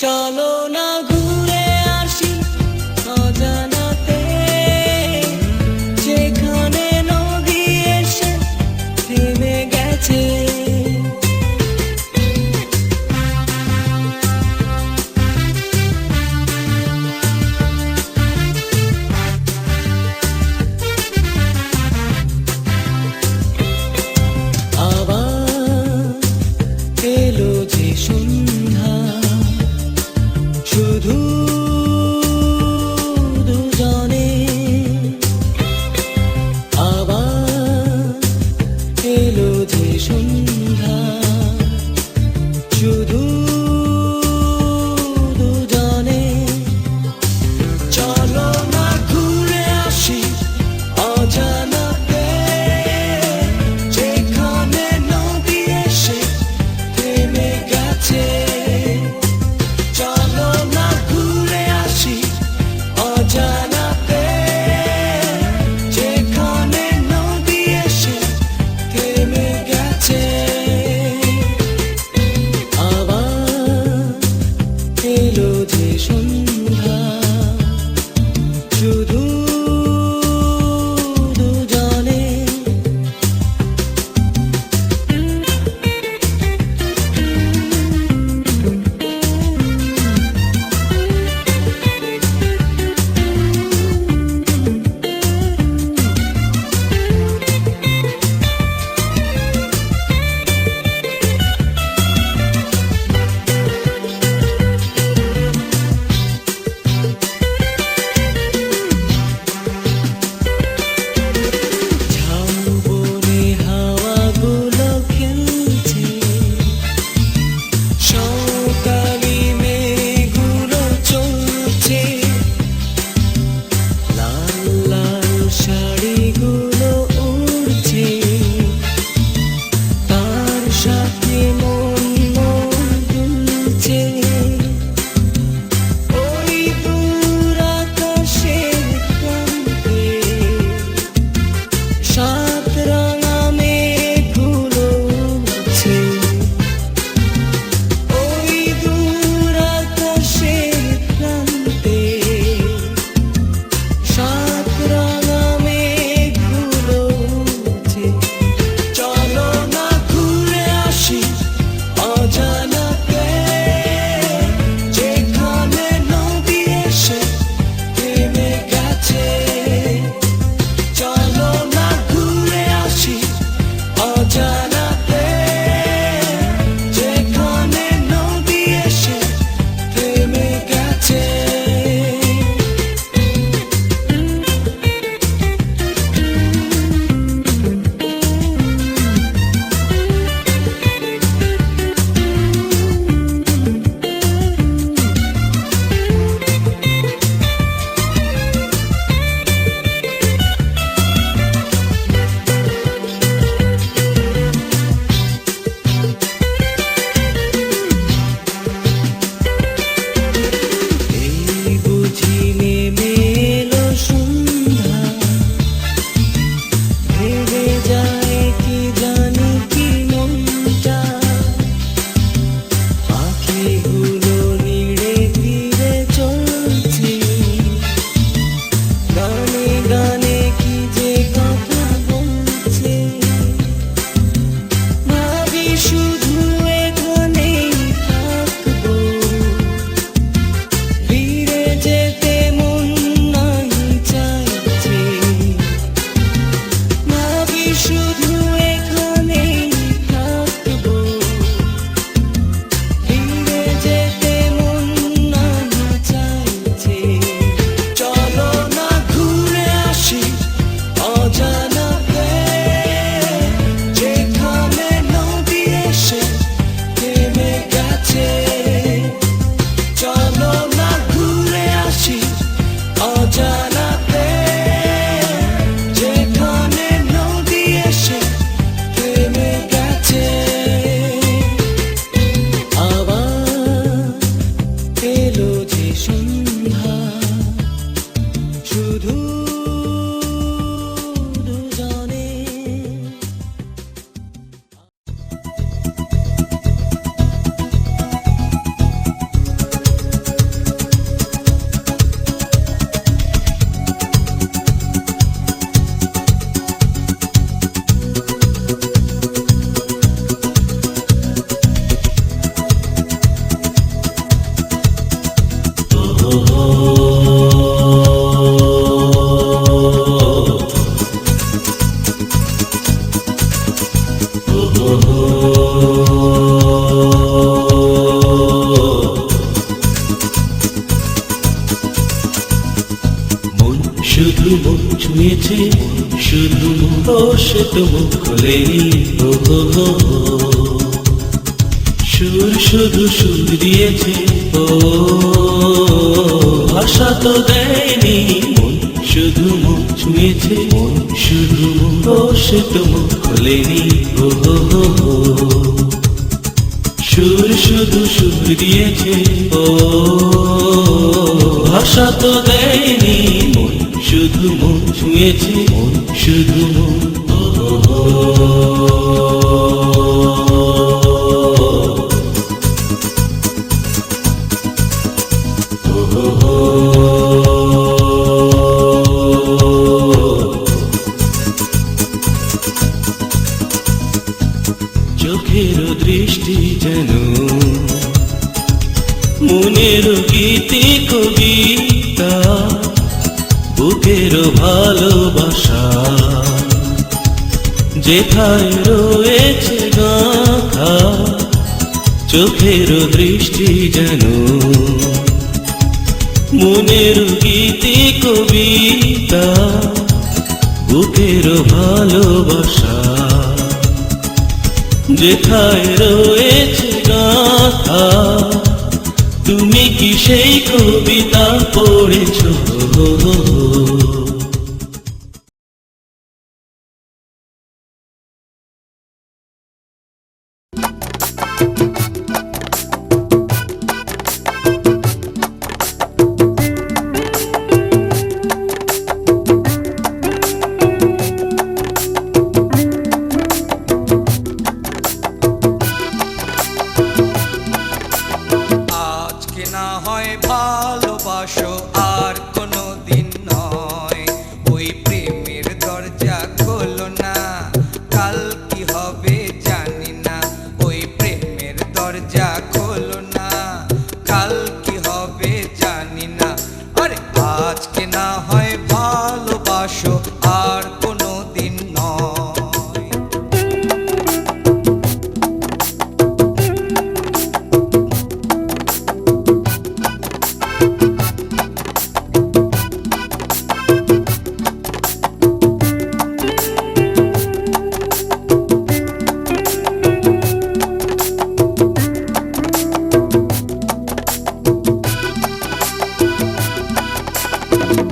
চলো না ঘুরে আসি অজানাতে, যেখানে নদী এসে থেমে গেছে। আবার এলো যে সন্ধ্যা, শুধু দুজনে। আবার এলো যে সন্ধ্যা, শুধু দুজনে। চলো না ঘুরে আসি অজানাতে, যেখানে নদী এসে থেমে গেছে। চলো না ঘুরে আসি অজানাতে, যেখানে নদী এসে থেমে গেছে। আবার এলো যে সন্ধ্যা, শুধু দুজনে। ঝাউবনে হাওয়াগুলো খেলছে, সকালি মেঘগুলো চলছে। লাল লাল শাড়িগুলো উড়ছে, তার সাথে মন মন দুলছে। ওই দূর আকাশের প্রান্তে সাত রাঙা মেঘগুলো উড়ছে। ওই দূর আকাশের প্রান্তে সাত রাঙা মেঘগুলো উড়ছে। চলো না ঘুরে আসি ছুঁয়েছে শুধু ও সে তো মুখ খোলেনি ও হো হো হো। সুর শুধু সুর দিয়েছে ও ভাষা তো দেয়নি মন শুধু মুখ ছুঁয়েছে শুধু ও সে তো মুখ খোলেনি ও হো হো হো। সুর শুধু সুর দিয়েছে ও ভাষা তো দেয়নি মন শুধু মন ছুঁয়েছে শুধু মন ও হো চোখের দৃষ্টি যেন মনের গীতি কবিতা বুকের ভালোবাসা যেথায় রয়েছে গাথা। চোখের দৃষ্টি যেন মনের গীতি কবিতা বুকের ভালোবাসা যেথায় রয়েছে গাথা। তুমি কি সেই কবিতা পড়েছো? ভালোবাসো আর কোনো দিন নয়, ওই প্রেমের দরজা খোলো না, কাল কি হবে জানি না। ওই প্রেমের দরজা খোলো না, কাল কি হবে জানি না। আরে আজকে না হয় ভালোবাসো আর কোনো দিন নয়।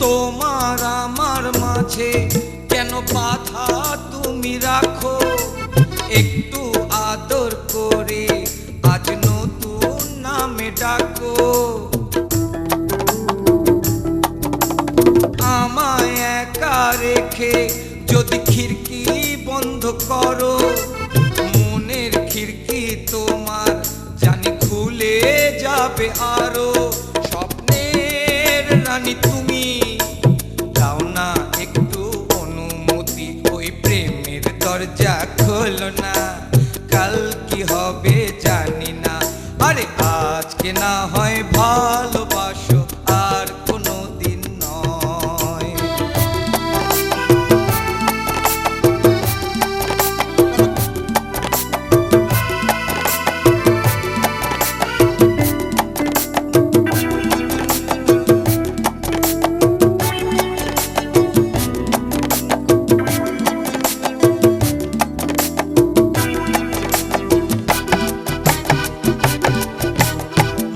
তোমার আমার মাঝে কেন বাধা তুমি রাখো, একটু আদর করে আজ নতুন নামে ডাকো। আমায় একা রেখে যদি খিড়কি বন্ধ করো, মনের খিড়কি তোমার জানি খুলে যাবে আরো। স্বপ্নের রানী তুমি দাও না একটু অনুমতি, ওই প্রেমের দরজা খোলো না, কাল কি হবে জানি না। আরে আজকে না হয় ভালোবাসো আর কোনো দিন নয়।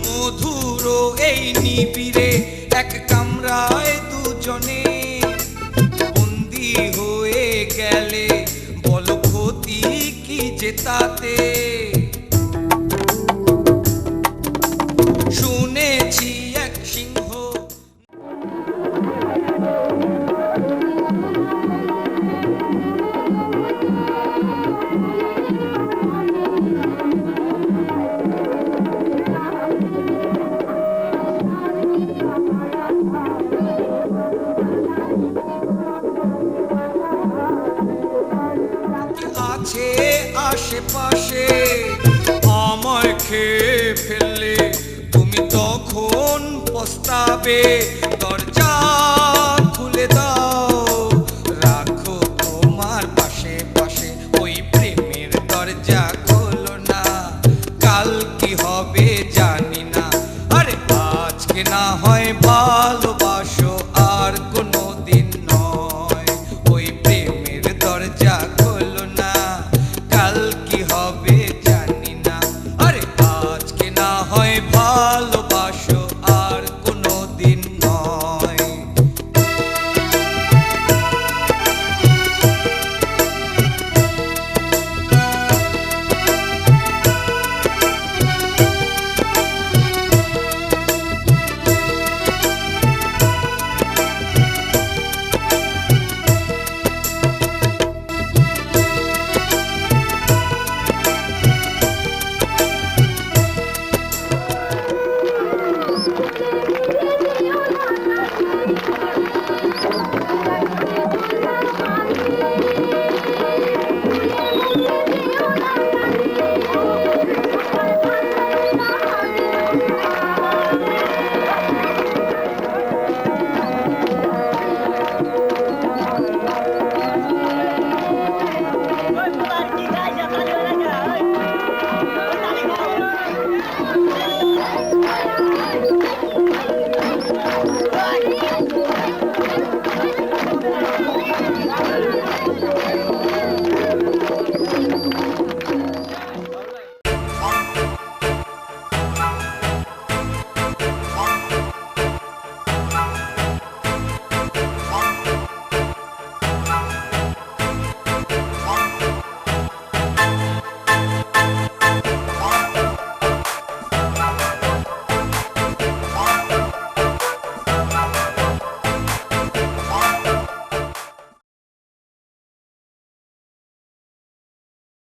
মধুর এই নিবিড়ে এক কামরায় দুজনে বন্দি হয়ে গেলে বলো ক্ষতি কি যে তাতে। শুনেছি এক সিংহ আছে আশেপাশে, আমায় খেয়ে ফেললে তুমি তখন পস্তাবে। দরজা খুলে দাও, রাখো তোমার পাশে পাশে, ওই প্রেমের দরজা খোলো না, কাল কি হবে জানি না। আরে আজকে না হয়